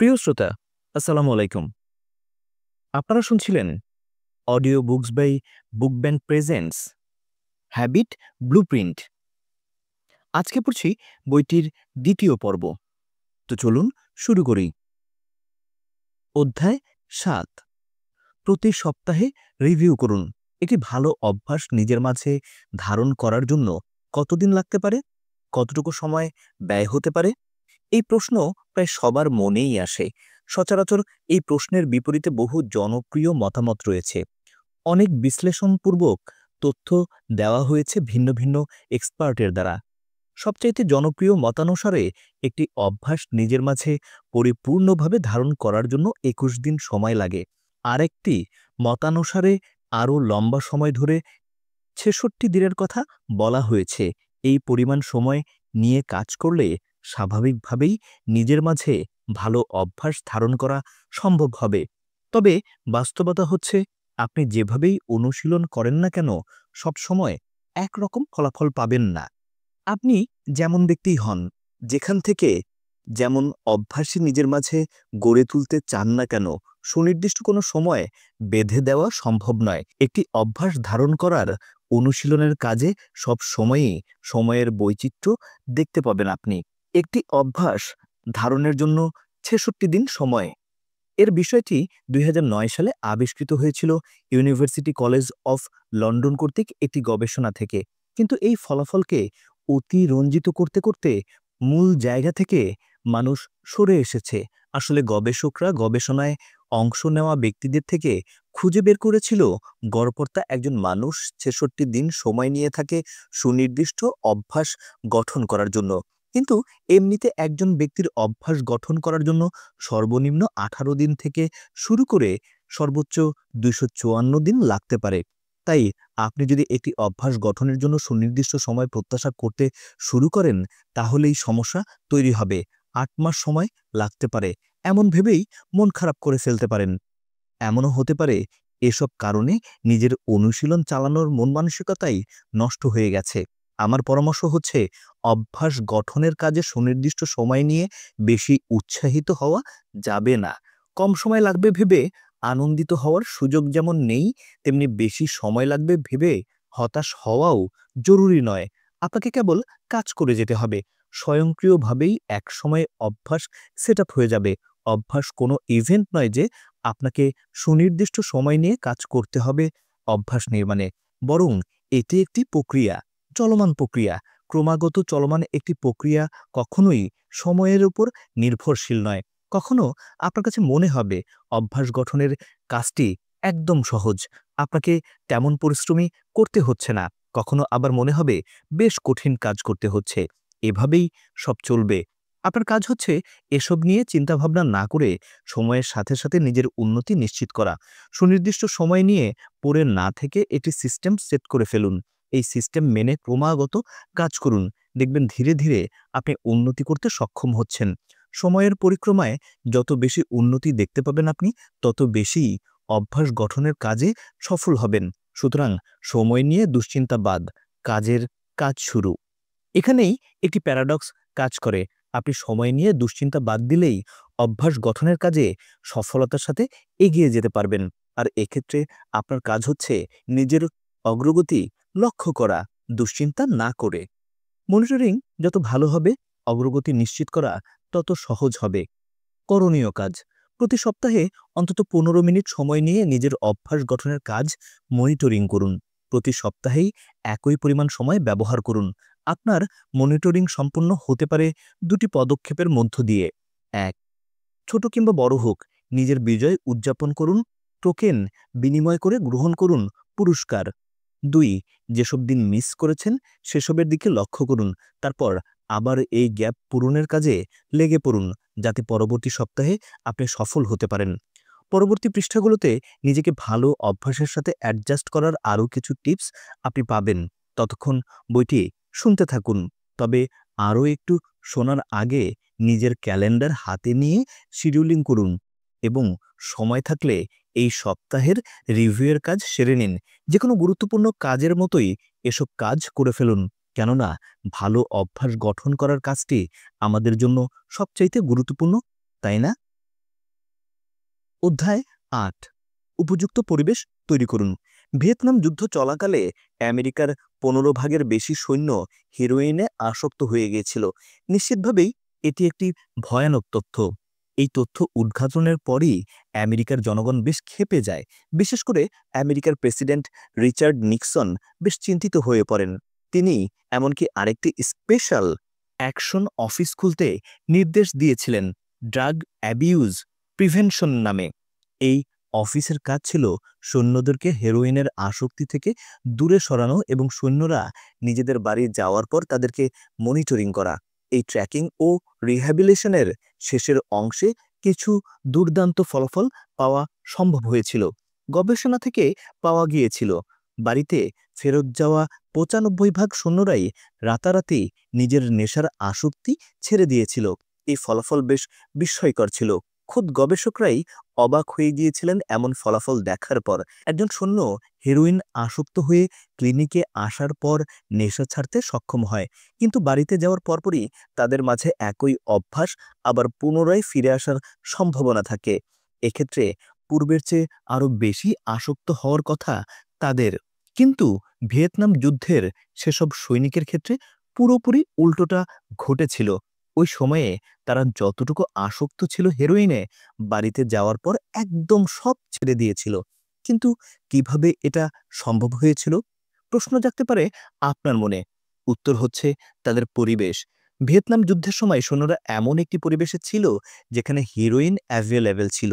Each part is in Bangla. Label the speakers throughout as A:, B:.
A: প্রিয় শ্রোতা, আসসালামু আলাইকুম। আপনারা শুনছিলেন audio books by Book Bank presents Habit Blueprint. আজকে পড়ছি বইটির দ্বিতীয় পর্ব। তো চলুন শুরু করি। অধ্যায় ৭, প্রতি সপ্তাহে রিভিউ করুন। একটি ভালো অভ্যাস নিজের মাঝে ধারণ করার জন্য কতদিন লাগতে পারে, কতটুকু সময় ব্যয় হতে পারে? এই প্রশ্ন প্রায় সবার মনেই আসে। সচরাচর এই প্রশ্নের বিপরীতে বহু জনপ্রিয় মতামত রয়েছে। অনেক বিশ্লেষণপূর্বক তথ্য দেওয়া হয়েছে ভিন্ন ভিন্ন এক্সপার্টের দ্বারা। সবচাইতে জনপ্রিয় মতানুসারে একটি অভ্যাস নিজের মাঝে পরিপূর্ণভাবে ধারণ করার জন্য ২১ দিন সময় লাগে। আরেকটি মতানুসারে আরও লম্বা সময় ধরে ৬৬ দিনের কথা বলা হয়েছে। এই পরিমাণ সময় নিয়ে কাজ করলে স্বাভাবিকভাবেই নিজের মাঝে ভালো অভ্যাস ধারণ করা সম্ভব হবে। তবে বাস্তবতা হচ্ছে, আপনি যেভাবেই অনুশীলন করেন না কেন, সবসময় একরকম ফলাফল পাবেন না। আপনি যেমন ব্যক্তিই হন, যেখান থেকে যেমন অভ্যাসই নিজের মাঝে গড়ে তুলতে চান না কেন, সুনির্দিষ্ট কোনো সময় বেঁধে দেওয়া সম্ভব নয়। একটি অভ্যাস ধারণ করার অনুশীলনের কাজে সব সময়ই সময়ের বৈচিত্র্য দেখতে পাবেন আপনি। একটি অভ্যাস ধারণের জন্য ৬৬ দিন সময়। এর বিষয়টি ২০০৯ সালে আবিষ্কৃত হয়েছিল ইউনিভার্সিটি কলেজ অফ লন্ডন কর্তৃক একটি গবেষণা থেকে। কিন্তু এই ফলাফলকে অতিরঞ্জিত করতে করতে মূল জায়গা থেকে মানুষ সরে এসেছে। আসলে গবেষকরা গবেষণায় অংশ নেওয়া ব্যক্তিদের থেকে খুঁজে বের করেছিল, গড়পড়তা একজন মানুষ ৬৬ দিন সময় নিয়ে থাকে সুনির্দিষ্ট অভ্যাস গঠন করার জন্য। কিন্তু এমনিতে একজন ব্যক্তির অভ্যাস গঠন করার জন্য সর্বনিম্ন ১৮ দিন থেকে শুরু করে সর্বোচ্চ ২৫৪ দিন লাগতে পারে। তাই আপনি যদি একটি অভ্যাস গঠনের জন্য সুনির্দিষ্ট সময় প্রত্যাশা করতে শুরু করেন, তাহলেই সমস্যা তৈরি হবে। ৮ মাস সময় লাগতে পারে, এমন ভেবেই মন খারাপ করে ফেলতে পারেন। এমনও হতে পারে এসব কারণে নিজের অনুশীলন চালানোর মন মানসিকতাই নষ্ট হয়ে গেছে। আমার পরামর্শ হচ্ছে, অভ্যাস গঠনের কাজে সুনির্দিষ্ট সময় নিয়ে বেশি উৎসাহিত হওয়া যাবে না। কম সময় লাগবে ভেবে আনন্দিত হওয়ার সুযোগ যেমন নেই, তেমনি বেশি সময় লাগবে ভেবে হতাশ হওয়াও জরুরি নয়। আপনাকে কেবল কাজ করে যেতে হবে। স্বয়ংক্রিয়ভাবেই একসময় অভ্যাস সেট আপ হয়ে যাবে। অভ্যাস কোনো ইভেন্ট নয় যে আপনাকে সুনির্দিষ্ট সময় নিয়ে কাজ করতে হবে অভ্যাস নির্মাণে, বরং এটি একটি প্রক্রিয়া, চলমান প্রক্রিয়া। ক্রমাগত চলমান একটি প্রক্রিয়া কখনোই সময়ের উপর নির্ভরশীল নয়। কখনো আপনার কাছে মনে হবে অভ্যাস গঠনের কাজটি একদম সহজ, আপনাকে তেমন পরিশ্রমী করতে হচ্ছে না। কখনো আবার মনে হবে বেশ কঠিন কাজ করতে হচ্ছে। এভাবেই সব চলবে। আপনার কাজ হচ্ছে এসব নিয়ে চিন্তাভাবনা না করে সময়ের সাথে সাথে নিজের উন্নতি নিশ্চিত করা। সুনির্দিষ্ট সময় নিয়ে পড়ে না থেকে একটি সিস্টেম সেট করে ফেলুন। এই সিস্টেম মেনে ক্রমাগত কাজ করুন। দেখবেন ধীরে ধীরে আপনি উন্নতি করতে সক্ষম হচ্ছেন। সময়ের পরিক্রমায় যত বেশি উন্নতি দেখতে পাবেন আপনি, তত বেশি অভ্যাস গঠনের কাজে সফল হবেন। সুতরাং সময় নিয়ে দুশ্চিন্তা বাদ, কাজের কাজ শুরু। এখানেই একটি প্যারাডক্স কাজ করে। আপনি সময় নিয়ে দুশ্চিন্তা বাদ দিলেই অভ্যাস গঠনের কাজে সফলতার সাথে এগিয়ে যেতে পারবেন। আর এক্ষেত্রে আপনার কাজ হচ্ছে নিজের অগ্রগতি লক্ষ্য করা, দুশ্চিন্তা না করে। মনিটরিং যত ভালো হবে, অগ্রগতি নিশ্চিত করা তত সহজ হবে। করণীয় কাজ: প্রতি সপ্তাহে অন্তত ১৫ মিনিট সময় নিয়ে নিজের অভ্যাস গঠনের কাজ মনিটরিং করুন। প্রতি সপ্তাহেই একই পরিমাণ সময় ব্যবহার করুন। আপনার মনিটরিং সম্পূর্ণ হতে পারে দুটি পদক্ষেপের মধ্য দিয়ে। ১. ছোট কিংবা বড় হোক, নিজের বিজয় উদযাপন করুন। টোকেন বিনিময় করে গ্রহণ করুন পুরস্কার। ২. যেসব দিন মিস করেছেন সেসবের দিকে লক্ষ্য করুন। তারপর আবার এই গ্যাপ পূরণের কাজে লেগে পড়ুন, যাতে পরবর্তী সপ্তাহে আপনি সফল হতে পারেন। পরবর্তী পৃষ্ঠাগুলোতে নিজেকে ভালো অভ্যাসের সাথে অ্যাডজাস্ট করার আরও কিছু টিপস আপনি পাবেন। ততক্ষণ বইটি শুনতে থাকুন। তবে আরও একটু শোনার আগে নিজের ক্যালেন্ডার হাতে নিয়ে শিডিউলিং করুন এবং সময় থাকলে এই সপ্তাহের রিভিউয়ের কাজ সেরে নিন। যেকোনো গুরুত্বপূর্ণ কাজের মতোই এসব কাজ করে ফেলুন, কেননা ভালো অভ্যাস গঠন করার কাজটি আমাদের জন্য সবচাইতে গুরুত্বপূর্ণ, তাই না? অধ্যায় ৮ উপযুক্ত পরিবেশ তৈরি করুন। ভিয়েতনাম যুদ্ধ চলাকালে আমেরিকার ১৫ ভাগের বেশি সৈন্য হেরোইনে আসক্ত হয়ে গিয়েছিল। নিশ্চিতভাবেই এটি একটি ভয়ানক তথ্য। এই তথ্য উদ্ঘাটনের পরই আমেরিকার জনগণ বেশ ক্ষেপে যায়। বিশেষ করে আমেরিকার প্রেসিডেন্ট রিচার্ড নিক্সন বেশ চিন্তিত হয়ে পড়েন। তিনি এমনকি আরেকটি স্পেশাল অ্যাকশন অফিস খুলতে নির্দেশ দিয়েছিলেন, ড্রাগ অ্যাবিউজ প্রিভেনশন নামে। এই অফিসের কাজ ছিল সৈন্যদেরকে হেরোইনের আসক্তি থেকে দূরে সরানো এবং সৈন্যরা নিজেদের বাড়ি যাওয়ার পর তাদেরকে মনিটরিং করা। এই ট্র্যাকিং ও রিহ্যাবিলিটেশনের শেষের অংশে কিছু দুর্দান্ত ফলাফল পাওয়া সম্ভব হয়েছিল। গবেষণা থেকে পাওয়া গিয়েছিল বাড়িতে ফেরত যাওয়া ৯৫ ভাগ সৈন্যরাই রাতারাতি নিজের নেশার আসক্তি ছেড়ে দিয়েছিল। এই ফলাফল বেশ বিস্ময়কর ছিল। খোদ গবেষকরাই অবাক হয়ে গিয়েছিলেন এমন ফলাফল দেখার পর। একজন সৈন্য হেরোইন আসক্ত হয়ে ক্লিনিকে আসার পর নেশা ছাড়তে সক্ষম হয়, কিন্তু বাড়িতে যাওয়ার পরপরই তাদের মাঝে একই অভ্যাস আবার পুনরায় ফিরে আসার সম্ভাবনা থাকে। এক্ষেত্রে পূর্বের চেয়ে আরও বেশি আসক্ত হওয়ার কথা তাদের। কিন্তু ভিয়েতনাম যুদ্ধের সেসব সৈনিকের ক্ষেত্রে পুরোপুরি উল্টোটা ঘটেছিল। ওই সময়ে তারা যতটুকু আসক্ত ছিল হেরোইনে, বাড়িতে যাওয়ার পর একদম সব ছেড়ে দিয়েছিল। কিন্তু কিভাবে এটা সম্ভব হয়েছিল? প্রশ্ন জাগতে পারে আপনার মনে। উত্তর হচ্ছে তাদের পরিবেশ। ভিয়েতনাম যুদ্ধের সময় সৈন্যরা এমন একটি পরিবেশে ছিল যেখানে হিরোইন অ্যাভেলেবেল ছিল।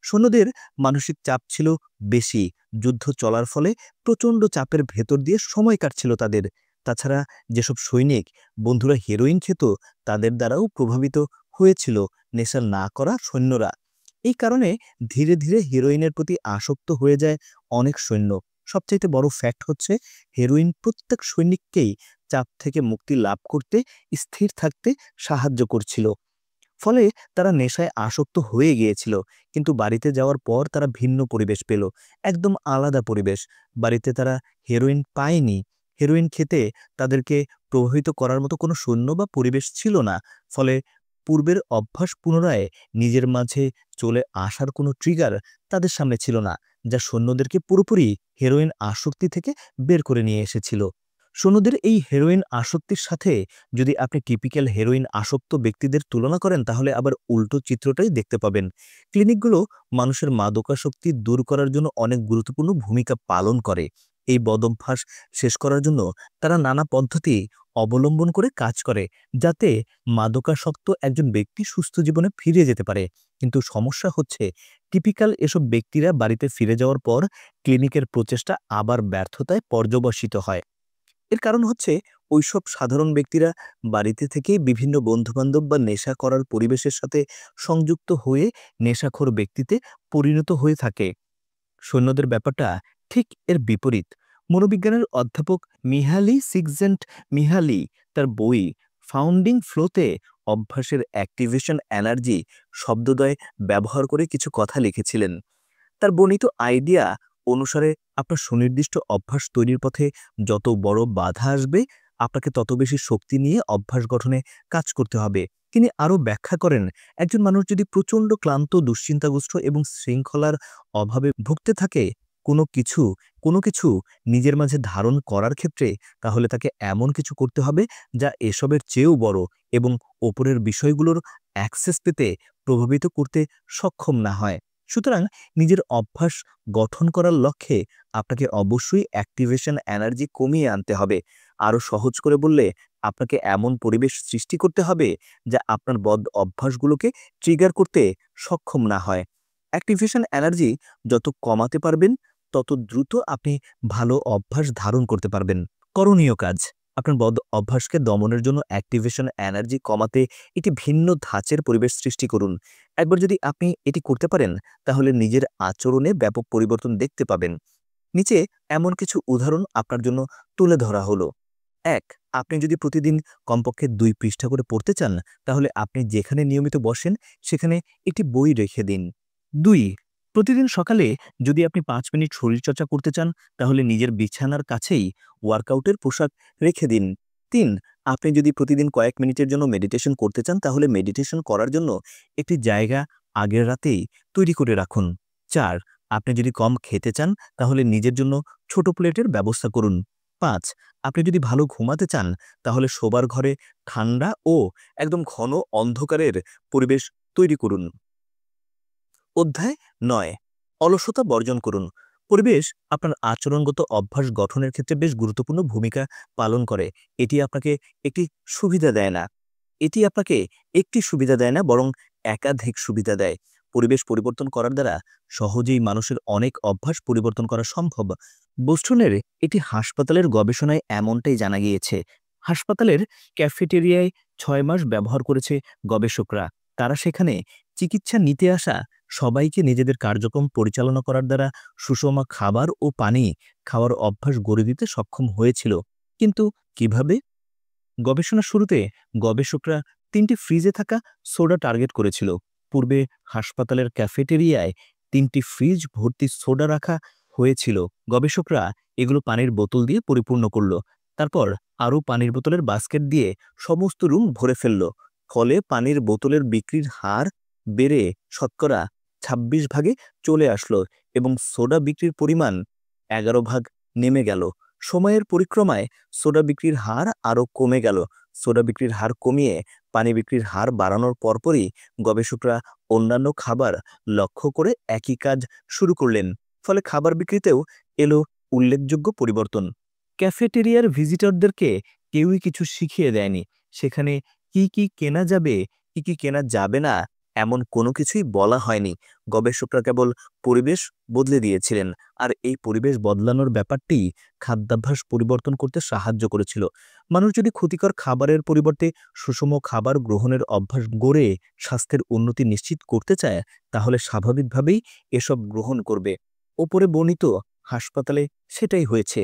A: সৈন্যদের মানসিক চাপ ছিল বেশি। যুদ্ধ চলার ফলে প্রচণ্ড চাপের ভেতর দিয়ে সময় কাটছিল তাদের। তাছাড়া যেসব সৈনিক বন্ধুরা হেরোইন খেত তাদের দ্বারাও প্রভাবিত হয়েছিল নেশা না করা সৈন্যরা। এই কারণে ধীরে ধীরে হেরোইনের প্রতি আসক্ত হয়ে যায় অনেক সৈন্য। সবচাইতে বড় ফ্যাক্ট হচ্ছে হেরোইন প্রত্যেক সৈনিককেই চাপ থেকে মুক্তি লাভ করতে, স্থির থাকতে সাহায্য করছিল। ফলে তারা নেশায় আসক্ত হয়ে গিয়েছিল। কিন্তু বাড়িতে যাওয়ার পর তারা ভিন্ন পরিবেশ পেল, একদম আলাদা পরিবেশ। বাড়িতে তারা হেরোইন পায়নি। হেরোইন খেতে তাদেরকে প্রভাবিত করার মতো কোনো সৈন্য বা পরিবেশ ছিল না। ফলে পূর্বের অভ্যাস পুনরায় নিজের মাঝে চলে আসার কোনো ট্রিগার তাদের সামনে ছিল না, যা সৈন্যদেরকে পুরোপুরি হেরোইন আসক্তি থেকে বের করে নিয়ে এসেছিল। সৈন্যদের এই হেরোইন আসক্তির সাথে যদি আপনি টিপিক্যাল হেরোইন আসক্ত ব্যক্তিদের তুলনা করেন তাহলে আবার উল্টো চিত্রটাই দেখতে পাবেন। ক্লিনিকগুলো মানুষের মাদকাসক্তি দূর করার জন্য অনেক গুরুত্বপূর্ণ ভূমিকা পালন করে। এই বদভ্যাস শেষ করার জন্য তারা নানা পদ্ধতি অবলম্বন করে কাজ করে, যাতে মাদকাসক্ত একজন ব্যক্তি সুস্থ জীবনে ফিরে যেতে পারে। কিন্তু সমস্যা হচ্ছে টিপিক্যাল এসব ব্যক্তিরা বাড়িতে ফিরে যাওয়ার পর ক্লিনিকের প্রচেষ্টা আবার ব্যর্থতায় পর্যবসিত হয়। এর কারণ হচ্ছে ওইসব সাধারণ ব্যক্তিরা বাড়িতে থেকেই বিভিন্ন বন্ধুবান্ধব বা নেশা করার পরিবেশের সাথে সংযুক্ত হয়ে নেশাখোর ব্যক্তিতে পরিণত হয়ে থাকে। সৈন্যদের ব্যাপারটা ঠিক এর বিপরীত। মনোবিজ্ঞানের অধ্যাপক মিহালি সিকজেন্ট মিহালি তার বই ফাউন্ডিং ফ্লোতে অভ্যাসের অ্যাক্টিভেশন এনার্জি শব্দদ্বয় ব্যবহার করে কিছু কথা লিখেছিলেন। তার বর্ণিত আইডিয়া অনুসারে আপনার সুনির্দিষ্ট অভ্যাস তৈরির পথে যত বড় বাধা আসবে, আপনাকে তত বেশি শক্তি নিয়ে অভ্যাস গঠনে কাজ করতে হবে। তিনি আরও ব্যাখ্যা করেন, একজন মানুষ যদি প্রচণ্ড ক্লান্ত, দুশ্চিন্তাগ্রস্ত এবং শৃঙ্খলার অভাবে ভুগতে থাকে কোনো কিছু নিজের মাঝে ধারণ করার ক্ষেত্রে, তাহলে তাকে এমন কিছু করতে হবে যা এসবের চেয়েও বড় এবং ওপরের বিষয়গুলোর অ্যাক্সেস পেতে প্রভাবিত করতে সক্ষম না হয়। সুতরাং নিজের অভ্যাস গঠন করার লক্ষ্যে আপনাকে অবশ্যই অ্যাক্টিভেশন এনার্জি কমিয়ে আনতে হবে। আরও সহজ করে বললে, আপনাকে এমন পরিবেশ সৃষ্টি করতে হবে যা আপনার বদ অভ্যাসগুলোকে ট্রিগার করতে সক্ষম না হয়। অ্যাক্টিভেশন এনার্জি যত কমাতে পারবেন, তত দ্রুত আপনি ভালো অভ্যাস ধারণ করতে পারবেন। করণীয় কাজ: আপনার বদ অভ্যাসকে দমনের জন্য অ্যাক্টিভেশন এনার্জি কমাতে একটি ভিন্ন ধাঁচের পরিবেশ সৃষ্টি করুন। একবার যদি আপনি এটি করতে পারেন, তাহলে নিজের আচরণে ব্যাপক পরিবর্তন দেখতে পাবেন। নিচে এমন কিছু উদাহরণ আপনার জন্য তুলে ধরা হলো। ১. আপনি যদি প্রতিদিন কমপক্ষে ২ পৃষ্ঠা করে পড়তে চান, তাহলে আপনি যেখানে নিয়মিত বসেন সেখানে একটি বই রেখে দিন। ২. প্রতিদিন সকালে যদি আপনি ৫ মিনিট শরীরচর্চা করতে চান, তাহলে নিজের বিছানার কাছেই ওয়ার্কআউটের পোশাক রেখে দিন। ৩. আপনি যদি প্রতিদিন কয়েক মিনিটের জন্য মেডিটেশন করতে চান, তাহলে মেডিটেশন করার জন্য একটি জায়গা আগের রাতেই তৈরি করে রাখুন। ৪. আপনি যদি কম খেতে চান তাহলে নিজের জন্য ছোট প্লেটের ব্যবস্থা করুন। ৫. আপনি যদি ভালো ঘুমাতে চান তাহলে শোবার ঘরে ঠান্ডা ও একদম ঘন অন্ধকারের পরিবেশ তৈরি করুন। অধ্যায় ৯. অলসতা বর্জন করুন। পরিবেশ আপনার আচরণগত অভ্যাস গঠনের ক্ষেত্রে বেশ গুরুত্বপূর্ণ ভূমিকা পালন করে। এটি আপনাকে একটি সুবিধা দেয় না। এটি আপনাকে একটি সুবিধা দেয় না, বরং একাধিক সুবিধা দেয়। পরিবেশ পরিবর্তন করার দ্বারা সহজেই মানুষের অনেক অভ্যাস পরিবর্তন করা সম্ভব। বোস্টনের একটি হাসপাতালের গবেষণায় এমনটাই জানা গিয়েছে। হাসপাতালের ক্যাফেটেরিয়ায় ৬ মাস ব্যবহার করেছে গবেষকরা। তারা সেখানে চিকিৎসা নিতে আসা সবাইকে নিজেদের কার্যক্রম পরিচালনা করার দ্বারা সুষম খাবার ও পানি খাওয়ার অভ্যাস গড়ে দিতে সক্ষম হয়েছিল। কিন্তু কিভাবে? গবেষণার শুরুতে গবেষকরা ৩টি ফ্রিজে থাকা সোডা টার্গেট করেছিল। পূর্বে হাসপাতালের ক্যাফেটেরিয়ায় ৩টি ফ্রিজ ভর্তি সোডা রাখা হয়েছিল। গবেষকরা এগুলো পানির বোতল দিয়ে পরিপূর্ণ করল। তারপর আরও পানির বোতলের বাস্কেট দিয়ে সমস্ত রুম ভরে ফেলল। ফলে পানির বোতলের বিক্রির হার বেড়ে শতকরা ২৬ ভাগে চলে আসলো এবং সোডা বিক্রির পরিমাণ ১১ ভাগ নেমে গেল। সময়ের পরিক্রমায় সোডা বিক্রির হার আরও কমে গেল। সোডা বিক্রির হার কমিয়ে পানি বিক্রির হার বাড়ানোর পরপরই গবেষকরা অন্যান্য খাবার লক্ষ্য করে একই কাজ শুরু করলেন। ফলে খাবার বিক্রিতেও এলো উল্লেখযোগ্য পরিবর্তন। ক্যাফেটেরিয়ার ভিজিটরদেরকে কেউই কিছু শিখিয়ে দেয়নি। সেখানে কি কি কেনা যাবে, কি কি কেনা যাবে না, এমন কোনো কিছুই বলা হয়নি। গবেষকরা কেবল পরিবেশ বদলে দিয়েছিলেন, আর এই পরিবেশ বদলানোর ব্যাপারটি খাদ্যাভ্যাস পরিবর্তন করতে সাহায্য করেছিল। মানুষ যদি ক্ষতিকর খাবারের পরিবর্তে সুষম খাবার গ্রহণের অভ্যাস গড়ে স্বাস্থ্যের উন্নতি নিশ্চিত করতে চায়, তাহলে স্বাভাবিকভাবেই এসব গ্রহণ করবে। ওপরে বর্ণিত হাসপাতালে সেটাই হয়েছে।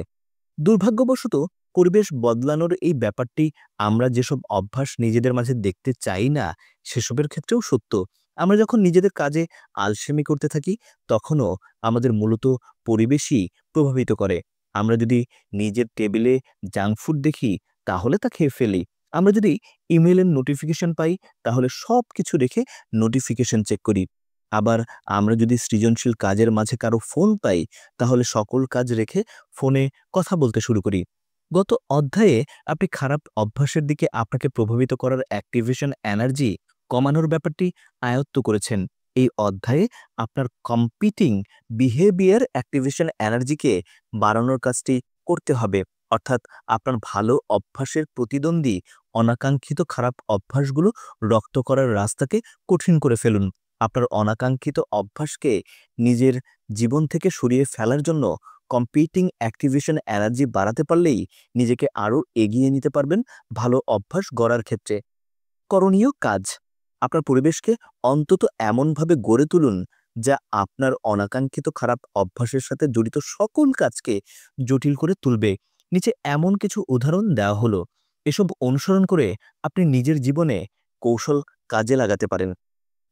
A: দুর্ভাগ্যবশত পরিবেশ বদলানোর এই ব্যাপারটি আমরা যেসব অভ্যাস নিজেদের মাঝে দেখতে চাই না, সেসবের ক্ষেত্রেও সত্য। আমরা যখন নিজেদের কাজে আলসেমি করতে থাকি, তখনও আমাদের মূলত পরিবেশই প্রভাবিত করে। আমরা যদি নিজের টেবিলে জাঙ্ক ফুড দেখি, তাহলে তা খেয়ে ফেলি। আমরা যদি ইমেইলের নোটিফিকেশন পাই, তাহলে সবকিছু রেখে নোটিফিকেশন চেক করি। আবার আমরা যদি সৃজনশীল কাজের মাঝে কারো ফোন পাই, তাহলে সকল কাজ রেখে ফোনে কথা বলতে শুরু করি। গত অধ্যায়ে আপনি খারাপ অভ্যাসের দিকে আপনাকে প্রভাবিত করার অ্যাক্টিভেশন এনার্জি কমানোর ব্যাপারটি আয়ত্ত করেছেন। এই অধ্যায়ে আপনার কম্পিটিং বিহেভিয়ার অ্যাক্টিভেশন এনার্জিকে বাড়ানোর কাজটি করতে হবে। অর্থাৎ আপনার ভালো অভ্যাসের প্রতিদ্বন্দ্বী অনাকাঙ্ক্ষিত খারাপ অভ্যাসগুলো রপ্ত করার রাস্তাকে কঠিন করে ফেলুন। আপনার অনাকাঙ্ক্ষিত অভ্যাসকে নিজের জীবন থেকে সরিয়ে ফেলার জন্য কম্পিটিং অ্যাক্টিভেশন এনার্জি বাড়াতে পারলেই নিজেকে আরও এগিয়ে নিতে পারবেন ভালো অভ্যাস গড়ার ক্ষেত্রে। করণীয় কাজ: আপনার পরিবেশকে অন্তত এমনভাবে গড়ে তুলুন যা আপনার অনাকাঙ্ক্ষিত খারাপ অভ্যাসের সাথে জড়িত সকল কাজকে জটিল করে তুলবে। নিচে এমন কিছু উদাহরণ দেওয়া হলো। এসব অনুসরণ করে আপনি নিজের জীবনে কৌশল কাজে লাগাতে পারেন।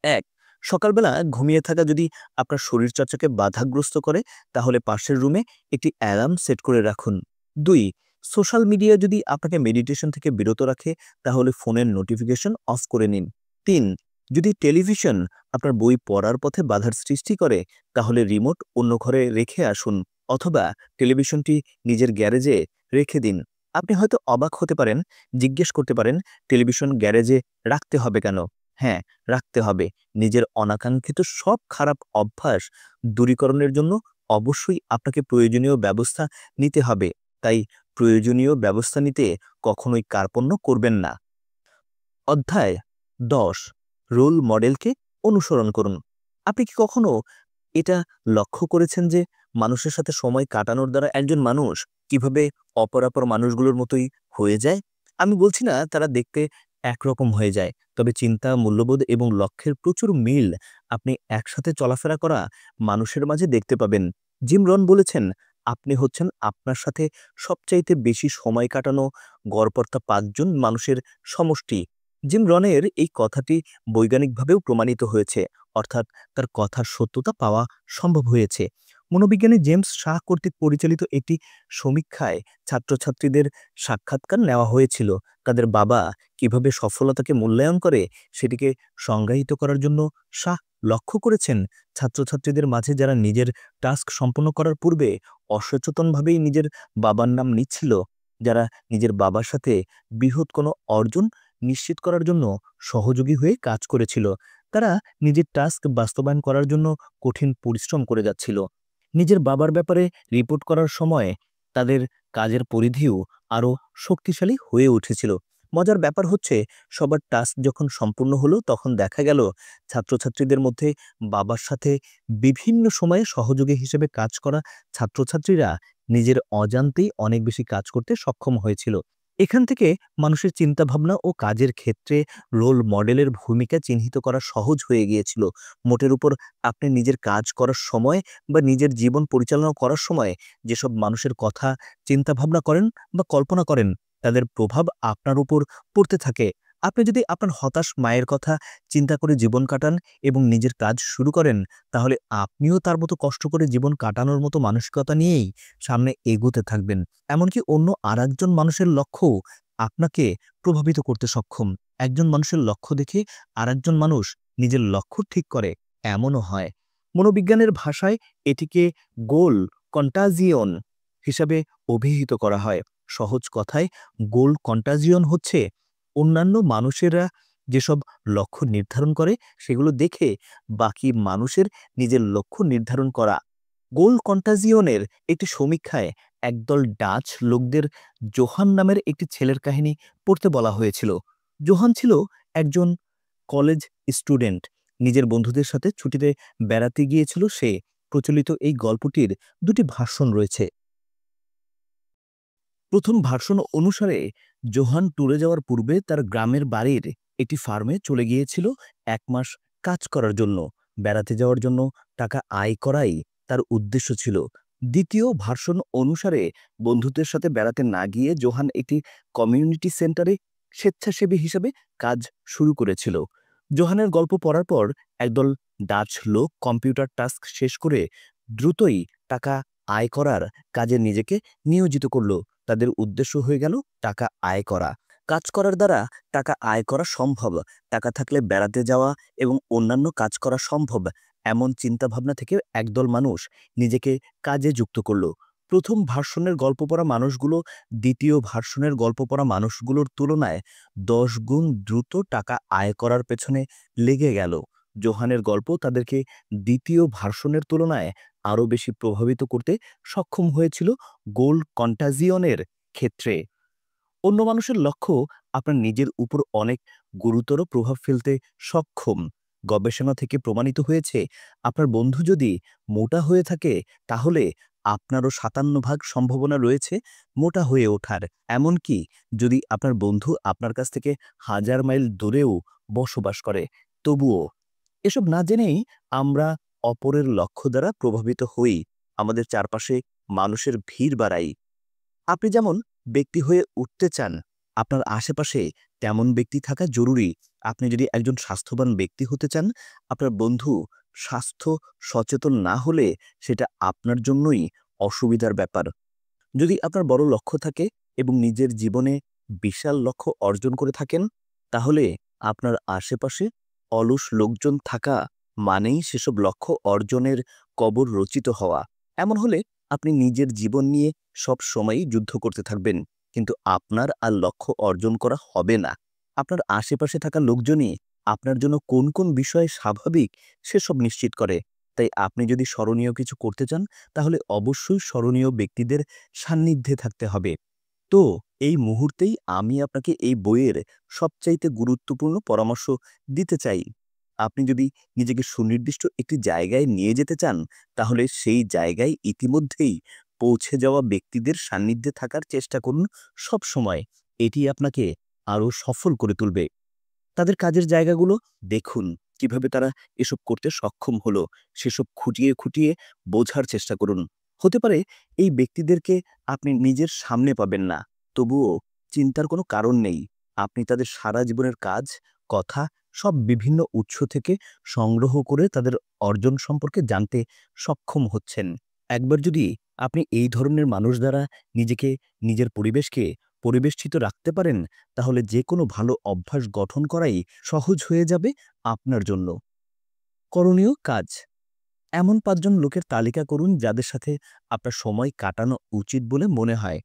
A: ১. সকালবেলা ঘুমিয়ে থাকা যদি আপনার শরীরচর্চাকে বাধাগ্রস্ত করে, তাহলে পাশের রুমে একটি অ্যালার্ম সেট করে রাখুন। ২. সোশ্যাল মিডিয়া যদি আপনাকে মেডিটেশন থেকে বিরত রাখে, তাহলে ফোনের নোটিফিকেশন অফ করে নিন। ৩. যদি টেলিভিশন আপনার বই পড়ার পথে বাধার সৃষ্টি করে, তাহলে রিমোট অন্য ঘরে রেখে আসুন, অথবা টেলিভিশনটি নিজের গ্যারেজে রেখে দিন। আপনি হয়তো অবাক হতে পারেন, জিজ্ঞেস করতে পারেন, টেলিভিশন গ্যারেজে রাখতে হবে কেন? হ্যাঁ, রাখতে হবে। নিজের অনাকাঙ্ক্ষিত সব খারাপ অভ্যাস দূরীকরণের জন্য অবশ্যই আপনাকে প্রয়োজনীয় ব্যবস্থা নিতে হবে। তাই প্রয়োজনীয় ব্যবস্থা নিতে কখনোই কার্পণ্য করবেন না। অধ্যায় ১০. রোল মডেলকে অনুসরণ করুন। আপনি কি কখনো এটা লক্ষ্য করেছেন যে মানুষের সাথে সময় কাটানোর দ্বারা একজন মানুষ কিভাবে অপরাপর মানুষগুলোর মতোই হয়ে যায়? আমি বলছি না তারা দেখতে একরকম হয়ে যায়, তবে চিন্তা, মূল্যবোধ এবং লক্ষ্যের প্রচুর মিল আপনি একসাথে চলাফেরা করা মানুষের মাঝে দেখতে পাবেন। জিম রন বলেছেন, আপনি হচ্ছেন আপনার সাথে সবচাইতে বেশি সময় কাটানো গড়পড়তা ৫ জন মানুষের সমষ্টি। জিম রনের এই কথাটি বৈজ্ঞানিকভাবেও প্রমাণিত হয়েছে, অর্থাৎ তার কথার সত্যতা পাওয়া সম্ভব হয়েছে। মনোবিজ্ঞানী জেমস শাহ কর্তৃক পরিচালিত একটি সমীক্ষায় ছাত্রছাত্রীদের সাক্ষাৎকার নেওয়া হয়েছিল। তাদের বাবা কিভাবে সফলতাকে মূল্যায়ন করে সেটিকে সংজ্ঞায়িত করার জন্য লক্ষ্য করেছেন ছাত্রছাত্রীদের মাঝে যারা নিজের টাস্ক সম্পন্ন করার পূর্বে অসচেতনভাবেই নিজের বাবার নাম নিচ্ছিল, যারা নিজের বাবার সাথে বৃহৎ কোনো অর্জন নিশ্চিত করার জন্য সহযোগী হয়ে কাজ করেছিল, তারা নিজের টাস্ক বাস্তবায়ন করার জন্য কঠিন পরিশ্রম করে যাচ্ছিল। নিজের বাবার ব্যাপারে রিপোর্ট করার সময় তাদের কাজের পরিধিও আরও শক্তিশালী হয়ে উঠেছিল। মজার ব্যাপার হচ্ছে, সবার টাস্ক যখন সম্পূর্ণ হলো তখন দেখা গেল ছাত্রছাত্রীদের মধ্যে বাবার সাথে বিভিন্ন সময়ে সহযোগী হিসেবে কাজ করা ছাত্রছাত্রীরা নিজের অজান্তেই অনেক বেশি কাজ করতে সক্ষম হয়েছিল। এখান থেকে মানুষের চিন্তাভাবনা ও কাজের ক্ষেত্রে রোল মডেলের ভূমিকা চিহ্নিত করা সহজ হয়ে গিয়েছিল। মোটের উপর আপনি নিজের কাজ করার সময় বা নিজের জীবন পরিচালনা করার সময় যেসব মানুষের কথা চিন্তাভাবনা করেন বা কল্পনা করেন, তাদের প্রভাব আপনার উপর পড়তে থাকে। আপনি যদি আপনার হতাশ মায়ের কথা চিন্তা করে জীবন কাটান এবং নিজের কাজ শুরু করেন, তাহলে আপনিও তার মতো কষ্ট করে জীবন কাটানোর মতো মানসিকতা নিয়েই সামনে এগোতে থাকবেন। এমনকি অন্য আরেকজন মানুষের লক্ষ্যও আপনাকে প্রভাবিত করতে সক্ষম। একজন মানুষের লক্ষ্য দেখে আরেকজন মানুষ নিজের লক্ষ্য ঠিক করে, এমনও হয়। মনোবিজ্ঞানের ভাষায় এটিকে গোল কন্টাজিয়ন হিসাবে অভিহিত করা হয়। সহজ কথায় গোল কন্টাজিয়ন হচ্ছে অন্যান্য মানুষেরা যেসব লক্ষ্য নির্ধারণ করে সেগুলো দেখে বাকি মানুষের নিজের লক্ষ্য নির্ধারণ করা। গোল কন্টাজিয়নের একটি সমীক্ষায় একদল ডাচ লোকদের জোহান নামের একটি ছেলের কাহিনী পড়তে বলা হয়েছিল। জোহান ছিল একজন কলেজ স্টুডেন্ট। নিজের বন্ধুদের সাথে ছুটিতে বেড়াতে গিয়েছিল সে। প্রচলিত এই গল্পটির দুটি ভার্সন রয়েছে। প্রথম ভার্সন অনুসারে জোহান ট্যুরে যাওয়ার পূর্বে তার গ্রামের বাড়ির একটি ফার্মে চলে গিয়েছিল ১ মাস কাজ করার জন্য। বেড়াতে যাওয়ার জন্য টাকা আয় করাই তার উদ্দেশ্য ছিল। দ্বিতীয় ভার্সন অনুসারে বন্ধুদের সাথে বেড়াতে না গিয়ে জোহান একটি কমিউনিটি সেন্টারে স্বেচ্ছাসেবী হিসেবে কাজ শুরু করেছিল। জোহানের গল্প পড়ার পর একদল ডাচ লোক কম্পিউটার টাস্ক শেষ করে দ্রুতই টাকা আয় করার কাজে নিজেকে নিয়োজিত করল। তাদের উদ্দেশ্য হয়ে গেল টাকা আয় করা। কাজ করার দ্বারা টাকা আয় করা সম্ভব। টাকা থাকলে বেড়াতে যাওয়া এবং অন্যান্য কাজ করা সম্ভব। এমন চিন্তাভাবনা থেকে একদল মানুষ নিজেকে কাজে যুক্ত করল। প্রথম ভার্সনের গল্প পড়া মানুষগুলো দ্বিতীয় ভার্সনের গল্প পড়া মানুষগুলোর তুলনায় ১০ গুণ দ্রুত টাকা আয় করার পেছনে লেগে গেল। জোহানের গল্প তাদেরকে দ্বিতীয় ভার্সনের তুলনায় আরও বেশি প্রভাবিত করতে সক্ষম হয়েছিল গোল কন্টাজিয়নের ক্ষেত্রে। অন্য মানুষের লক্ষ্য আপনার নিজের উপর অনেক গুরুতর প্রভাব ফেলতে সক্ষম। গবেষণা থেকে প্রমাণিত হয়েছে, আপনার বন্ধু যদি মোটা হয়ে থাকে তাহলে আপনারও ৫৭% সম্ভাবনা রয়েছে মোটা হয়ে ওঠার। এমনকি যদি আপনার বন্ধু আপনার কাছ থেকে ১০০০ মাইল দূরেও বসবাস করে, তবুও। এসব না জেনেই আমরা অপরের লক্ষ্য দ্বারা প্রভাবিত হই, আমাদের চারপাশে মানুষের ভিড় বাড়াই। আপনি যেমন ব্যক্তি হয়ে উঠতে চান, আপনার আশেপাশে তেমন ব্যক্তি থাকা জরুরি। আপনি যদি একজন স্বাস্থ্যবান ব্যক্তি হতে চান, আপনার বন্ধু স্বাস্থ্য সচেতন না হলে সেটা আপনার জন্যই অসুবিধার ব্যাপার। যদি আপনার বড় লক্ষ্য থাকে এবং নিজের জীবনে বিশাল লক্ষ্য অর্জন করে থাকেন, তাহলে আপনার আশেপাশে অলস লোকজন থাকা মানেই সেসব লক্ষ্য অর্জনের কবর রচিত হওয়া। এমন হলে আপনি নিজের জীবন নিয়ে সব সময়ই যুদ্ধ করতে থাকবেন, কিন্তু আপনার আর লক্ষ্য অর্জন করা হবে না। আপনার আশেপাশে থাকা লোকজনই আপনার জন্য কোন কোন বিষয়ে স্বাভাবিক সেসব নিশ্চিত করে। তাই আপনি যদি স্মরণীয় কিছু করতে চান, তাহলে অবশ্যই স্মরণীয় ব্যক্তিদের সান্নিধ্যে থাকতে হবে। তো এই মুহূর্তেই আমি আপনাকে এই বইয়ের সবচাইতে গুরুত্বপূর্ণ পরামর্শ দিতে চাই। আপনি যদি নিজেকে সুনির্দিষ্ট একটি জায়গায় নিয়ে যেতে চান, তাহলে সেই জায়গায় ইতিমধ্যেই পৌঁছে যাওয়া ব্যক্তিদের সান্নিধ্যে থাকার চেষ্টা করুন সব সময়। এটি আপনাকে আরও সফল করে তুলবে। তাদের কাজের জায়গাগুলো দেখুন, কিভাবে তারা এসব করতে সক্ষম হলো, সেসব খুঁটিয়ে খুঁটিয়ে বোঝার চেষ্টা করুন। হতে পারে এই ব্যক্তিদেরকে আপনি নিজের সামনে পাবেন না, তবুও চিন্তার কোনো কারণ নেই। আপনি তাদের সারা জীবনের কাজ, কথা সব বিভিন্ন উৎস থেকে সংগ্রহ করে তাদের অর্জন সম্পর্কে জানতে সক্ষম হচ্ছেন। একবার যদি আপনি এই ধরনের মানুষ দ্বারা নিজেকে, নিজের পরিবেশকে পরিবেষ্টিত রাখতে পারেন, তাহলে যে কোনো ভালো অভ্যাস গঠন করাই সহজ হয়ে যাবে আপনার জন্য। করণীয় কাজ: এমন ৫ জন লোকের তালিকা করুন যাদের সাথে আপনার সময় কাটানো উচিত বলে মনে হয়।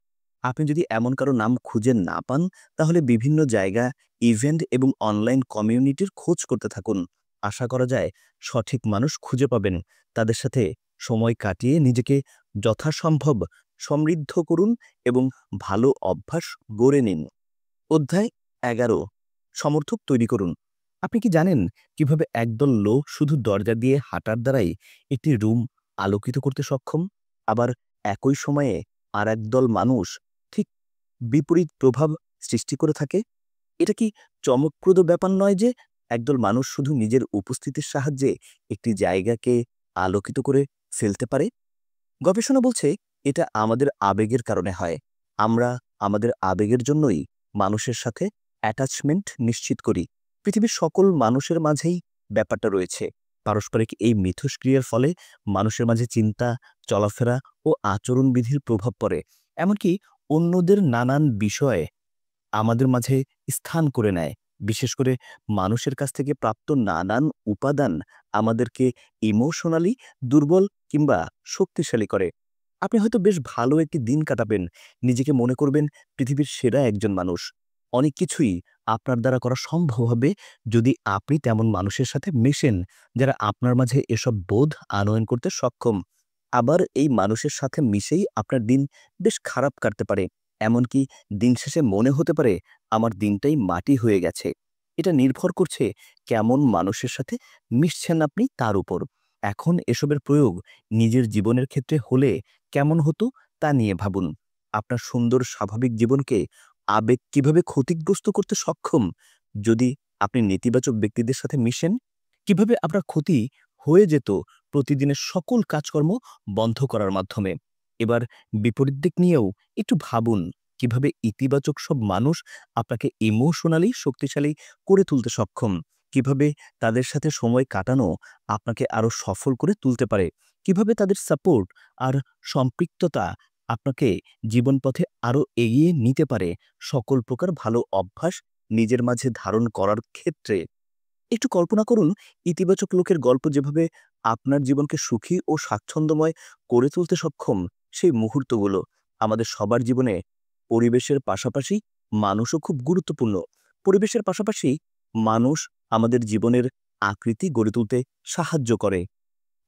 A: আপনি যদি এমন কারো নাম খুঁজে না পান, তাহলে বিভিন্ন জায়গা, ইভেন্ট এবং অনলাইন কমিউনিটির খোঁজ করতে থাকুন। আশা করা যায় সঠিক মানুষ খুঁজে পাবেন। তাদের সাথে সময় কাটিয়ে নিজেকে যথাসম্ভব সমৃদ্ধ করুন এবং ভালো অভ্যাস গড়ে নিন। অধ্যায় ১১, সমর্থক তৈরি করুন। আপনি কি জানেন কিভাবে একদল লোক শুধু দরজা দিয়ে হাঁটার দ্বারাই একটি রুম আলোকিত করতে সক্ষম? আবার একই সময়ে আর একদল মানুষ ঠিক বিপরীত প্রভাব সৃষ্টি করে থাকে? এটা কি চমকপ্রদ ব্যাপার নয় যে একদল মানুষ শুধু নিজের উপস্থিতির সাহায্যে একটি জায়গাকে আলোকিত করে ফেলতে পারে? গবেষণা বলছে এটা আমাদের আবেগের কারণে হয়। আমরা আমাদের আবেগের জন্যই মানুষের সাথে অ্যাটাচমেন্ট নিশ্চিত করি। পৃথিবীর সকল মানুষের মাঝেই ব্যাপারটা রয়েছে। পারস্পরিক এই মিথস্ক্রিয়ার ফলে মানুষের মাঝে চিন্তা, চলাফেরা ও আচরণবিধির প্রভাব পড়ে। এমনকি অন্যদের নানান বিষয়ে আমাদের মাঝে স্থান করে নেয়। বিশেষ করে মানুষের কাছ থেকে প্রাপ্ত নানান উপাদান আমাদেরকে ইমোশনালি দুর্বল কিংবা শক্তিশালী করে। আপনি হয়তো বেশ ভালো একটি দিন কাটাবেন, নিজেকে মনে করবেন পৃথিবীর সেরা একজন মানুষ। অনেক কিছুই আপনার দ্বারা করা সম্ভব হবে যদি আপনি তেমন মানুষের সাথে মেশেন, যারা আপনার মাঝে এসব বোধ আনয়ন করতে সক্ষম। আবার এই মানুষের সাথে মিশেই আপনার দিন বেশ খারাপ কাটতে পারে। এমনকি দিন শেষে মনে হতে পারে আমার দিনটাই মাটি হয়ে গেছে। এটা নির্ভর করছে কেমন মানুষের সাথে মিশছেন আপনি তার উপর। এখন এসবের প্রয়োগ নিজের জীবনের ক্ষেত্রে হলে কেমন হতো তা নিয়ে ভাবুন। আপনার সুন্দর স্বাভাবিক জীবনকে আবেগ কিভাবে ক্ষতিগ্রস্ত করতে সক্ষম যদি আপনি নেতিবাচক ব্যক্তিদের সাথে মিশেন? কিভাবে আপনার ক্ষতি হয়ে যেত প্রতিদিনের সকল কাজকর্ম বন্ধ করার মাধ্যমে? এবার বিপরীত দিক নিয়েও একটু ভাবুন, কিভাবে ইতিবাচক সব মানুষ আপনাকে ইমোশনালি শক্তিশালী করে তুলতে সক্ষম? কিভাবে তাদের সাথে সময় কাটানো আপনাকে আরো সফল করে তুলতে পারে? কিভাবে তাদের সাপোর্ট আর সম্পৃক্ততা আপনাকে জীবনপথে আরো এগিয়ে নিতে পারে সকল প্রকার ভালো অভ্যাস নিজের মাঝে ধারণ করার ক্ষেত্রে? একটু কল্পনা করুন ইতিবাচক লোকের গল্প যেভাবে আপনার জীবনকে সুখী ও স্বাচ্ছন্দ্যময় করে তুলতে সক্ষম। সেই মুহূর্তগুলো আমাদের সবার জীবনে পরিবেশের পাশাপাশি মানুষও খুব গুরুত্বপূর্ণ। পরিবেশের পাশাপাশি মানুষ আমাদের জীবনের আকৃতি গড়ে তুলতে সাহায্য করে।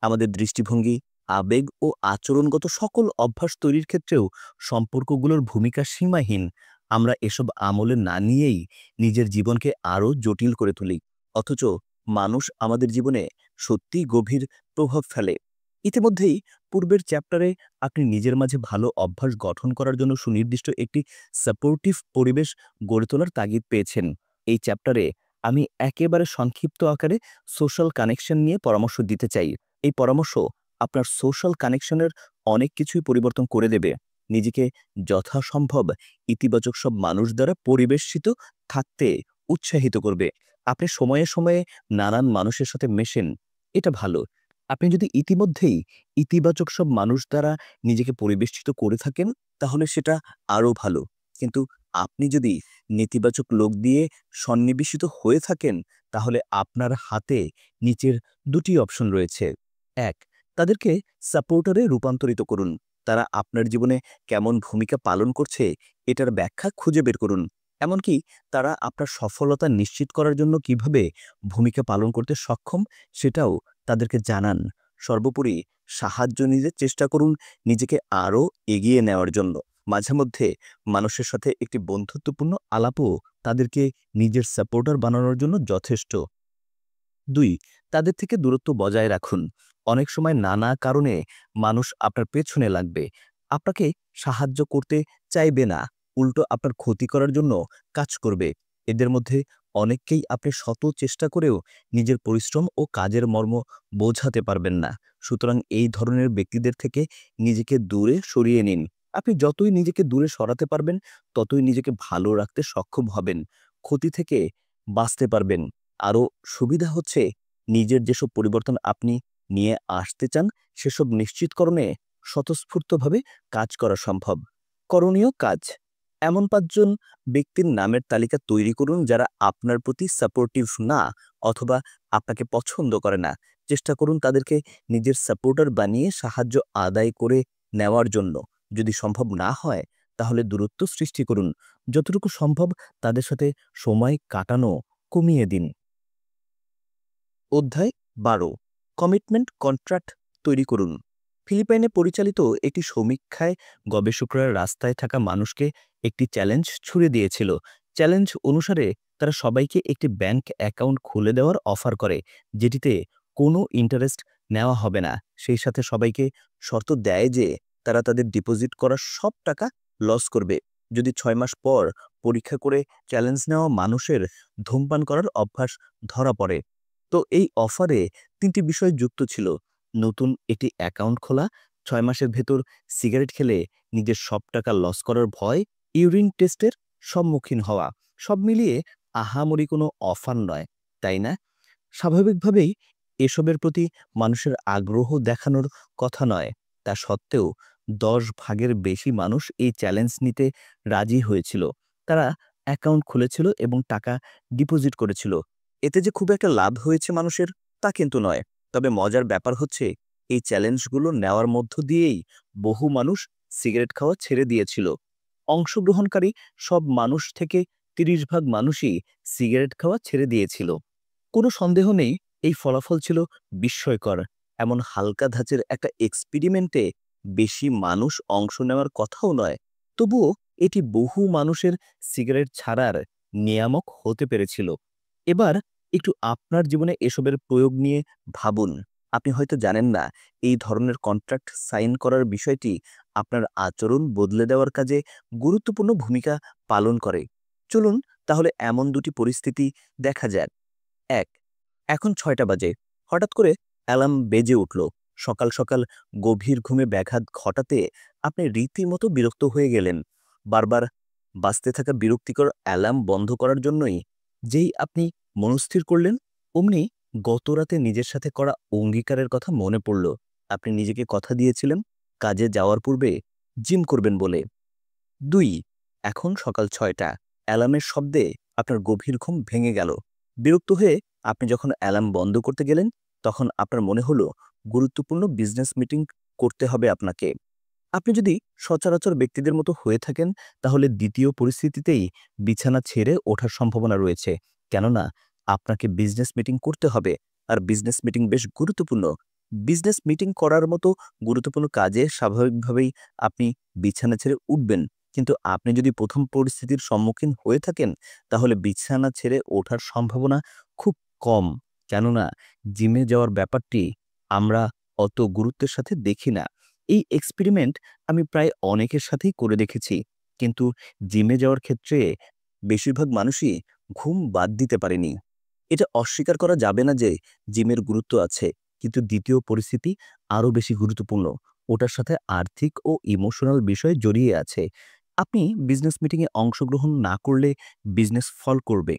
A: আমাদের দৃষ্টিভঙ্গি, আবেগ ও আচরণগত সকল অভ্যাস তৈরির ক্ষেত্রেও সম্পর্কগুলোর ভূমিকা সীমাহীন। আমরা এসব আমলে না নিয়েই নিজের জীবনকে আরও জটিল করে তুলি। অথচ মানুষ আমাদের জীবনে সত্যিই গভীর প্রভাব ফেলে। ইতিমধ্যেই পূর্বের চ্যাপ্টারে আপনি নিজের মাঝে ভালো অভ্যাস গঠন করার জন্য সুনির্দিষ্ট একটি সাপোর্টিভ পরিবেশ গড়ে তোলার তাগিদ পেয়েছেন। এই চ্যাপ্টারে আমি একেবারে সংক্ষিপ্ত আকারে সোশ্যাল কানেকশন নিয়ে পরামর্শ দিতে চাই। এই পরামর্শ আপনার সোশ্যাল কানেকশনের অনেক কিছুই পরিবর্তন করে দেবে। নিজেকে যথাসম্ভব ইতিবাচক সব মানুষ দ্বারা পরিবেশিত থাকতে উৎসাহিত করবে। আপনি সময়ে সময়ে নানান মানুষের সাথে মেশেন, এটা ভালো। আপনি যদি ইতিমধ্যেই ইতিবাচক সব মানুষ দ্বারা নিজেকে পরিবেষ্টিত করে থাকেন, তাহলে সেটা আরও ভালো। কিন্তু আপনি যদি নেতিবাচক লোক দিয়ে সন্নিবেশিত হয়ে থাকেন, তাহলে আপনার হাতে নিচের ২টি অপশন রয়েছে। ১. তাদেরকে সাপোর্টারে রূপান্তরিত করুন। তারা আপনার জীবনে কেমন ভূমিকা পালন করছে এটার ব্যাখ্যা খুঁজে বের করুন। এমনকি তারা আপনার সফলতা নিশ্চিত করার জন্য কিভাবে ভূমিকা পালন করতে সক্ষম সেটাও তাদেরকে জানান। সর্বোপরি সাহায্য নিতে চেষ্টা করুন নিজেকে আরও এগিয়ে নেওয়ার জন্য। মাঝে মধ্যে মানুষের সাথে একটি বন্ধুত্বপূর্ণ আলাপও তাদেরকে নিজের সাপোর্টার বানানোর জন্য যথেষ্ট। ২. তাদের থেকে দূরত্ব বজায় রাখুন। অনেক সময় নানা কারণে মানুষ আপনার পেছনে লাগবে, আপনাকে সাহায্য করতে চাইবে না, উল্টো আপনার ক্ষতি করার জন্য কাজ করবে। এদের মধ্যে অনেককেই আপনি শত চেষ্টা করেও নিজের পরিশ্রম ও কাজের মর্ম বোঝাতে পারবেন না। সুতরাং এই ধরনের ব্যক্তিদের থেকে নিজেকে দূরে সরিয়ে নিন। আপনি যতই নিজেকে দূরে সরাতে পারবেন, ততই নিজেকে ভালো রাখতে সক্ষম হবেন, ক্ষতি থেকে বাঁচতে পারবেন। আরও সুবিধা হচ্ছে নিজের যেসব পরিবর্তন আপনি নিয়ে আসতে চান সেসব নিশ্চিতকরণে স্বতঃস্ফূর্তভাবে কাজ করা সম্ভব। করণীয় কাজ: এমন ৫ জন ব্যক্তির নামের তালিকা তৈরি করুন যারা আপনার প্রতি সাপোর্টিভ না অথবা আপনাকে পছন্দ করে না। চেষ্টা করুন তাদেরকে নিজের সাপোর্টার বানিয়ে সাহায্য আদায় করে নেওয়ার জন্য। যদি সম্ভব না হয় তাহলে দূরত্ব সৃষ্টি করুন। যতটুকু সম্ভব তাদের সাথে সময় কাটানো কমিয়ে দিন। অধ্যায় ১২ কমিটমেন্ট কন্ট্রাক্ট তৈরি করুন। ফিলিপাইনে পরিচালিত একটি সমীক্ষায় গবেষকরা রাস্তায় থাকা মানুষকে একটি চ্যালেঞ্জ ছুড়ে দিয়েছিল। চ্যালেঞ্জ অনুসারে তারা সবাইকে একটি ব্যাংক অ্যাকাউন্ট খুলে দেওয়ার অফার করে, যেটিতে কোনো ইন্টারেস্ট নেওয়া হবে না। সেই সাথে সবাইকে শর্ত দেয় যে তারা তাদের ডিপোজিট করা সব টাকা লস করবে যদি ৬ মাস পর পরীক্ষা করে চ্যালেঞ্জ নেওয়া মানুষের ধূমপান করার অভ্যাস ধরা পড়ে। তো এই অফারে ৩টি বিষয় যুক্ত ছিল: নতুন একটি অ্যাকাউন্ট খোলা, ৬ মাসের ভেতর সিগারেট খেলে নিজের সব টাকা লস করার ভয়, ইউরিন টেস্টের সম্মুখীন হওয়া। সব মিলিয়ে আহামরি কোনো অফার নয়, তাই না? স্বাভাবিকভাবেই এসবের প্রতি মানুষের আগ্রহ দেখানোর কথা নয়। তা সত্ত্বেও ১০ ভাগের বেশি মানুষ এই চ্যালেঞ্জ নিতে রাজি হয়েছিল। তারা অ্যাকাউন্ট খুলেছিল এবং টাকা ডিপোজিট করেছিল। এতে যে খুব একটা লাভ হয়েছে মানুষের, তা কিন্তু নয়। তবে মজার ব্যাপার হচ্ছে এই চ্যালেঞ্জগুলো নেওয়ার মধ্য দিয়েই বহু মানুষ সিগারেট খাওয়া ছেড়ে দিয়েছিল। অংশগ্রহণকারী সব মানুষ থেকে ৩০ ভাগ মানুষই সিগারেট খাওয়া ছেড়ে দিয়েছিল। কোনো সন্দেহ নেই এই ফলাফল ছিল বিস্ময়কর। এমন হালকা ধাঁচের একটা এক্সপেরিমেন্টে বেশি মানুষ অংশ নেওয়ার কথাও নয়। তবুও এটি বহু মানুষের সিগারেট ছাড়ার নিয়ামক হতে পেরেছিল। এবার একটু আপনার জীবনে এসবের প্রয়োগ নিয়ে ভাবুন। আপনি হয়তো জানেন না এই ধরনের কন্ট্রাক্ট সাইন করার বিষয়টি আপনার আচরণ বদলে দেওয়ার কাজে গুরুত্বপূর্ণ ভূমিকা পালন করে। চলুন তাহলে এমন দুটি পরিস্থিতি দেখা যাক। ১. এখন ৬টা বাজে। হঠাৎ করে অ্যালার্ম বেজে উঠল। সকাল সকাল গভীর ঘুমে ব্যাঘাত ঘটাতে আপনি রীতিমতো বিরক্ত হয়ে গেলেন। বারবার বাজতে থাকা বিরক্তিকর অ্যালার্ম বন্ধ করার জন্যই যেই আপনি মনস্থির করলেন, অমনি গতরাতে নিজের সাথে করা অঙ্গীকারের কথা মনে পড়ল। আপনি নিজেকে কথা দিয়েছিলেন কাজে যাওয়ার পূর্বে জিম করবেন বলে। ২. এখন সকাল ৬টা। অ্যালার্মের শব্দে আপনার গভীর ঘুম ভেঙে গেল। বিরক্ত হয়ে আপনি যখন অ্যালার্ম বন্ধ করতে গেলেন, তখন আপনার মনে হলো গুরুত্বপূর্ণ বিজনেস মিটিং করতে হবে আপনাকে। আপনি যদি সচরাচর ব্যক্তিদের মতো হয়ে থাকেন, তাহলে দ্বিতীয় পরিস্থিতিতেই বিছানা ছেড়ে ওঠার সম্ভাবনা রয়েছে। কেননা আপনাকে বিজনেস মিটিং করতে হবে। আর বিজনেস মিটিং বেশ গুরুত্বপূর্ণ। বিজনেস মিটিং করার মতো গুরুত্বপূর্ণ কাজে স্বাভাবিকভাবেই আপনি বিছানা ছেড়ে উঠবেন। কিন্তু আপনি যদি ১ম পরিস্থিতির সম্মুখীন হয়ে থাকেন, তাহলে বিছানা ছেড়ে ওঠার সম্ভাবনা খুব কম। কেননা জিমে যাওয়ার ব্যাপারটি আমরা অত গুরুত্বের সাথে দেখি না। এই এক্সপেরিমেন্ট আমি প্রায় অনেকের সাথেই করে দেখেছি। কিন্তু জিমে যাওয়ার ক্ষেত্রে বেশিরভাগ মানুষই ঘুম বাদ দিতে পারেনি। এটা অস্বীকার করা যাবে না যে জিমের গুরুত্ব আছে, কিন্তু দ্বিতীয় পরিস্থিতি আরও বেশি গুরুত্বপূর্ণ। ওটার সাথে আর্থিক ও ইমোশনাল বিষয় জড়িয়ে আছে। আপনি বিজনেস মিটিংয়ে অংশগ্রহণ না করলে বিজনেস ফল করবে।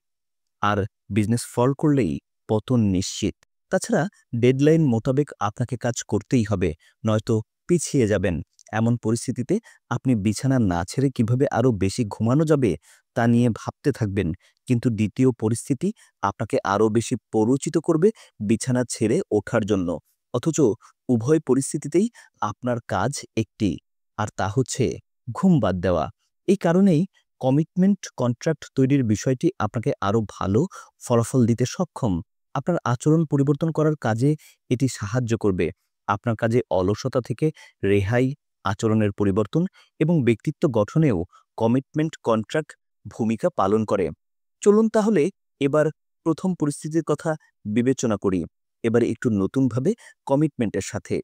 A: আর বিজনেস ফল করলেই পতন নিশ্চিত। তাছাড়া ডেডলাইন মোতাবেক আপনাকে কাজ করতেই হবে, নয়তো পিছিয়ে যাবেন। এমন পরিস্থিতিতে আপনি বিছানা না ছেড়ে কিভাবে আরও বেশি ঘুমানো যাবে তা নিয়ে ভাবতে থাকবেন। কিন্তু দ্বিতীয় পরিস্থিতি আপনাকে আরও বেশি প্ররোচিত করবে বিছানা ছেড়ে ওঠার জন্য। অথচ উভয় পরিস্থিতিতেই আপনার কাজ একটি, আর তা হচ্ছে ঘুম বাদ দেওয়া। এই কারণেই কমিটমেন্ট কন্ট্রাক্ট তৈরির বিষয়টি আপনাকে আরও ভালো ফলাফল দিতে সক্ষম। আপনার আচরণ পরিবর্তন করার কাজে এটি সাহায্য করবে। আপনার কাজে অলসতা থেকে রেহাই, আচরণের পরিবর্তন এবং ব্যক্তিত্ব গঠনেও কমিটমেন্ট কন্ট্রাক্ট ভূমিকা পালন করে। চলুন তাহলে এবার ১ম পরিস্থিতির কথা বিবেচনা করি। এবার একটু নতুনভাবে কমিটমেন্টের সাথে।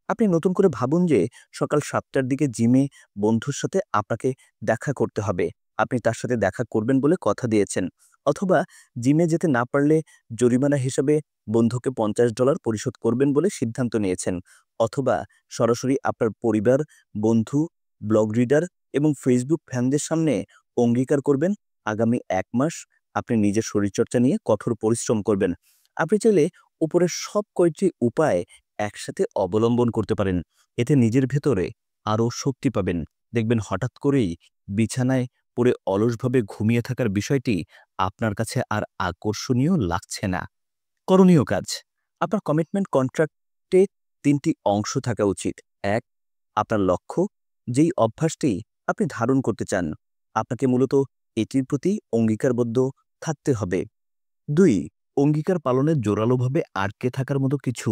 A: আপনি নতুন করে ভাবুন যে সকাল ৭টার দিকে জিমে বন্ধুর সাথে আপনাকে দেখা করতে হবে। আপনি তার সাথে দেখা করবেন বলে কথা দিয়েছেন। অথবা জিমে যেতে না পারলে জরিমানা হিসাবে বন্ধুকে $৫০ পরিশোধ করবেন বলে সিদ্ধান্ত নিয়েছেন। অথবা সরাসরি আপনার পরিবার, বন্ধু, ব্লগ রিডার এবং ফেসবুক ফ্যানদের সামনে অঙ্গীকার করবেন আগামী ১ মাস আপনি নিজের শরীরচর্চা নিয়ে কঠোর পরিশ্রম করবেন। আপনি চাইলে উপরের সব কয়টি উপায় একসাথে অবলম্বন করতে পারেন। এতে নিজের ভেতরে আরও শক্তি পাবেন। দেখবেন হঠাৎ করেই বিছানায় পরে অলসভাবে ঘুমিয়ে থাকার বিষয়টি আপনার কাছে আর আকর্ষণীয় লাগছে না। করণীয় কাজ। আপনার কমিটমেন্ট কন্ট্রাক্টে ৩টি অংশ থাকা উচিত। ১. আপনার লক্ষ্য, যেই অভ্যাসটি আপনি ধারণ করতে চান। আপনাকে মূলত এটির প্রতি অঙ্গীকারবদ্ধ থাকতে হবে। ২. অঙ্গীকার পালনে জোরালোভাবে আটকে থাকার মতো কিছু।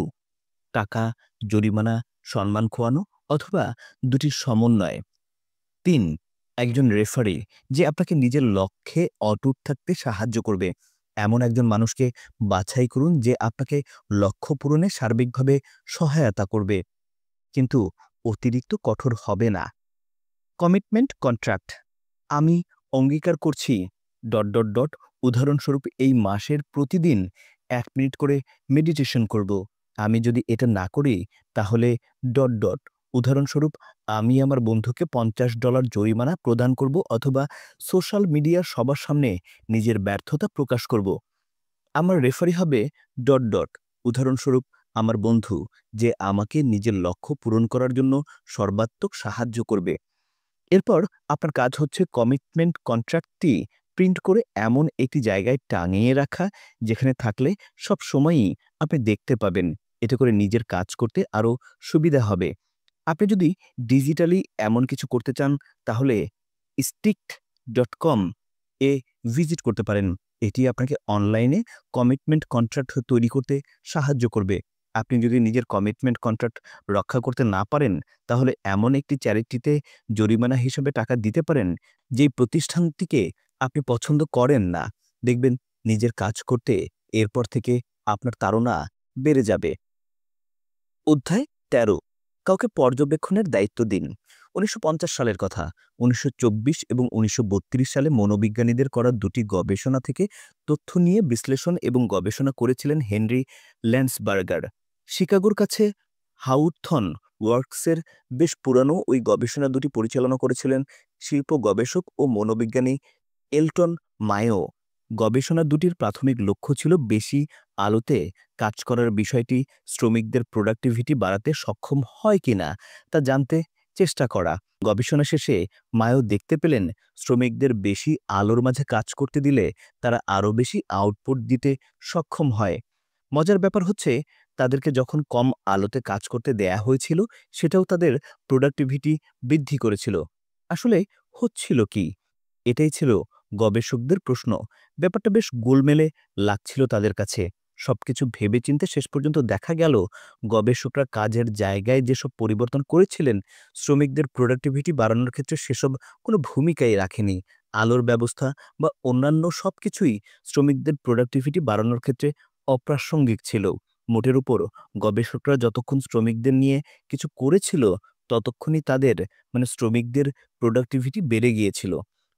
A: টাকা, জরিমানা, সম্মান খোয়ানো অথবা দুটির সমন্বয়। ৩. একজন রেফারি, যে আপনাকে নিজের লক্ষ্যে অটুট থাকতে সাহায্য করবে। এমন একজন মানুষকে বাছাই করুন যে আপনাকে লক্ষ্য পূরণে সার্বিকভাবে সহায়তা করবে, কিন্তু অতিরিক্ত কঠোর হবে না। Commitment contract. আমি অঙ্গীকার করছি... উদাহরণস্বরূপ এই মাসের প্রতিদিন ১ মিনিট করে মেডিটেশন করব। আমি যদি এটা না করি তাহলে... উদাহরণস্বরূপ আমি আমার বন্ধুকে $50 জরিমানা প্রদান করব অথবা সোশ্যাল মিডিয়ার সবার সামনে নিজের ব্যর্থতা প্রকাশ করব। আমার রেফারি হবে... উদাহরণস্বরূপ আমার বন্ধু, যে আমাকে নিজের লক্ষ্য পূরণ করার জন্য সর্বাত্মক সাহায্য করবে। এরপর আপনার কাজ হচ্ছে কমিটমেন্ট কন্ট্রাক্টটি প্রিন্ট করে এমন একটি জায়গায় টাঙিয়ে রাখা, যেখানে থাকলে সব সময়ই আপনি দেখতে পাবেন। এতে করে নিজের কাজ করতে আরও সুবিধা হবে। আপনি যদি ডিজিটালি এমন কিছু করতে চান তাহলে stick.com এ ভিজিট করতে পারেন। এটি আপনাকে অনলাইনে কমিটমেন্ট কন্ট্রাক্ট তৈরি করতে সাহায্য করবে। আপনি যদি নিজের কমিটমেন্ট কন্ট্রাক্ট রক্ষা করতে না পারেন তাহলে এমন একটি চ্যারিটিতে জরিমানা হিসেবে টাকা দিতে পারেন, যেই প্রতিষ্ঠানটিকে আপনি পছন্দ করেন না। দেখবেন নিজের কাজ করতে এরপর থেকে আপনার তাড়না বেড়ে যাবে। অধ্যায় ১৩। কাউকে পর্যবেক্ষণের দায়িত্ব দিন। ১৯৫০ সালের কথা। ১৯২৪ এবং ১৯৩২ সালে মনোবিজ্ঞানীদের করা দুটি গবেষণা থেকে তথ্য নিয়ে বিশ্লেষণ এবং গবেষণা করেছিলেন হেনরি ল্যান্ডসবার্গার। শিকাগোর কাছে হাউথর্ন ওয়ার্কসের বেশ পুরানো ওই গবেষণা দুটি পরিচালনা করেছিলেন শিল্প গবেষক ও মনোবিজ্ঞানী এলটন মায়ো। গবেষণা দুটির প্রাথমিক লক্ষ্য ছিল বেশি আলোতে কাজ করার বিষয়টি শ্রমিকদের প্রোডাক্টিভিটি বাড়াতে সক্ষম হয় কিনা তা জানতে চেষ্টা করা। গবেষণা শেষে মায়ো দেখতে পেলেন শ্রমিকদের বেশি আলোর মাঝে কাজ করতে দিলে তারা আরও বেশি আউটপুট দিতে সক্ষম হয়। মজার ব্যাপার হচ্ছে, তাদেরকে যখন কম আলোতে কাজ করতে দেয়া হয়েছিল সেটাও তাদের প্রোডাক্টিভিটি বৃদ্ধি করেছিল। আসলে হচ্ছিল কি? এটাই ছিল গবেষকদের প্রশ্ন। ব্যাপারটা বেশ গোলমেলে লাগছিল তাদের কাছে। সবকিছু ভেবেচিন্তে শেষ পর্যন্ত দেখা গেল গবেষকরা কাজের জায়গায় যেসব পরিবর্তন করেছিলেন শ্রমিকদের প্রোডাক্টিভিটি বাড়ানোর ক্ষেত্রে সেসব কোনো ভূমিকাই রাখেনি। আলোর ব্যবস্থা বা অন্যান্য সবকিছুই শ্রমিকদের প্রোডাক্টিভিটি বাড়ানোর ক্ষেত্রে অপ্রাসঙ্গিক ছিল। মোটের উপর গবেষকরা যতক্ষণ শ্রমিকদের নিয়ে কিছু করেছিল ততক্ষণই তাদের শ্রমিকদের প্রোডাক্টিভিটি বেড়ে গিয়েছিল।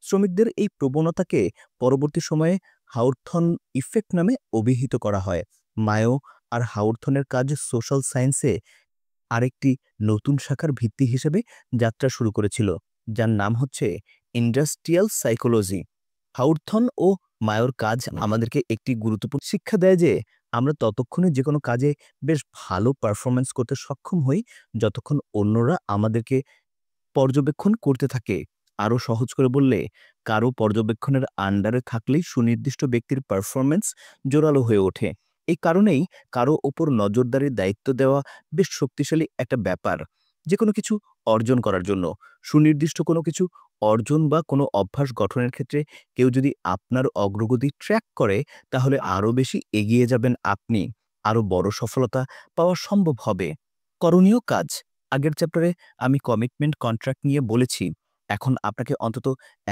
A: শ্রমিকদের এই প্রবণতাকে পরবর্তী সময়ে হাউথর্ন ইফেক্ট নামে অভিহিত করা হয়। মায়ো আর হাউথর্নের কাজ সোশ্যাল সায়েন্সে আরেকটি নতুন শাখার ভিত্তি হিসেবে যাত্রা শুরু করেছিল, যার নাম হচ্ছে ইন্ডাস্ট্রিয়াল সাইকোলজি। হাউথর্ন ও মায়োর কাজ আমাদেরকে একটি গুরুত্বপূর্ণ শিক্ষা দেয় যে আমরা ততক্ষণে যে কোনো কাজে বেশ ভালো পারফরম্যান্স করতে সক্ষম হই যতক্ষণ অন্যরা আমাদেরকে পর্যবেক্ষণ করতে থাকে। আরও সহজ করে বললে, কারো পর্যবেক্ষণের আন্ডারে থাকলেই সুনির্দিষ্ট ব্যক্তির পারফরম্যান্স জোরালো হয়ে ওঠে। এই কারণেই কারো ওপর নজরদারির দায়িত্ব দেওয়া বেশ শক্তিশালী একটা ব্যাপার। যে কোনো কিছু অর্জন করার জন্য সুনির্দিষ্ট কোনো কিছু অর্জন বা কোনো অভ্যাস গঠনের ক্ষেত্রে কেউ যদি আপনার অগ্রগতি ট্র্যাক করে তাহলে আরও বেশি এগিয়ে যাবেন আপনি। আরও বড় সফলতা পাওয়া সম্ভব হবে। করণীয় কাজ। আগের চ্যাপ্টারে আমি কমিটমেন্ট কন্ট্রাক্ট নিয়ে বলেছি। এখন আপনাকে অন্তত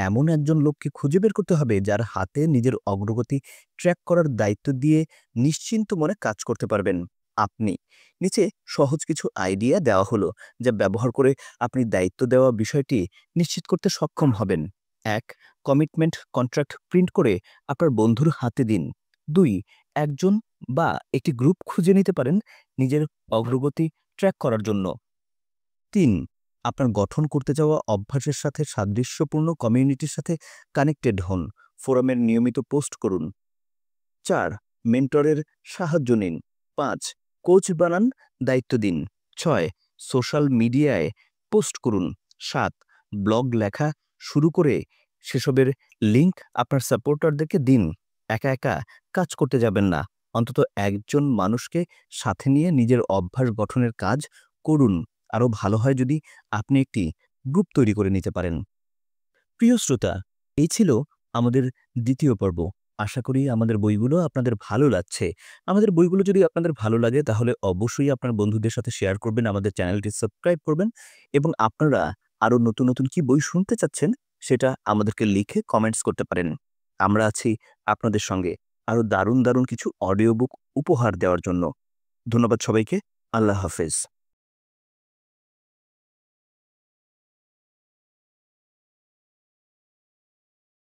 A: এমন একজন লোককে খুঁজে বের করতে হবে যার হাতে নিজের অগ্রগতি ট্র্যাক করার দায়িত্ব দিয়ে নিশ্চিন্ত মনে কাজ করতে পারবেন আপনি। নিচে সহজ কিছু আইডিয়া দেওয়া হলো যা ব্যবহার করে আপনি দায়িত্ব দেওয়া বিষয়টি নিশ্চিত করতে সক্ষম হবেন। ১. কমিটমেন্ট কন্ট্রাক্ট প্রিন্ট করে আপনার বন্ধুর হাতে দিন। ২. একজন বা একটি গ্রুপ খুঁজে নিতে পারেন নিজের অগ্রগতি ট্র্যাক করার জন্য। ৩. আপনার গঠন করতে যাওয়া অভ্যাসের সাথে সাদৃশ্যপূর্ণ কমিউনিটির সাথে কানেক্টেড হন। ফোরামের নিয়মিত পোস্ট করুন। ৪. মেন্টরের সাহায্য নিন। ৫. কোচ বানান, দায়িত্ব দিন। ৬. সোশ্যাল মিডিয়ায় পোস্ট করুন। ৭. ব্লগ লেখা শুরু করে সেসবের লিঙ্ক আপনার সাপোর্টারদেরকে দিন। একা একা কাজ করতে যাবেন না। অন্তত একজন মানুষকে সাথে নিয়ে নিজের অভ্যাস গঠনের কাজ করুন। আরও ভালো হয় যদি আপনি একটি গ্রুপ তৈরি করে নিতে পারেন। প্রিয় শ্রোতা, এই ছিল আমাদের দ্বিতীয় পর্ব। আশা করি আমাদের বইগুলো আপনাদের ভালো লাগছে। আমাদের বইগুলো যদি আপনাদের ভালো লাগে তাহলে অবশ্যই আপনার বন্ধুদের সাথে শেয়ার করবেন, আমাদের চ্যানেলটি সাবস্ক্রাইব করবেন এবং আপনারা আরও নতুন নতুন কি বই শুনতে চাচ্ছেন সেটা আমাদেরকে লিখে কমেন্টস করতে পারেন। আমরা আছি আপনাদের সঙ্গে আরও দারুণ দারুণ কিছু অডিও বুক উপহার দেওয়ার জন্য। ধন্যবাদ সবাইকে। আল্লাহ হাফেজ।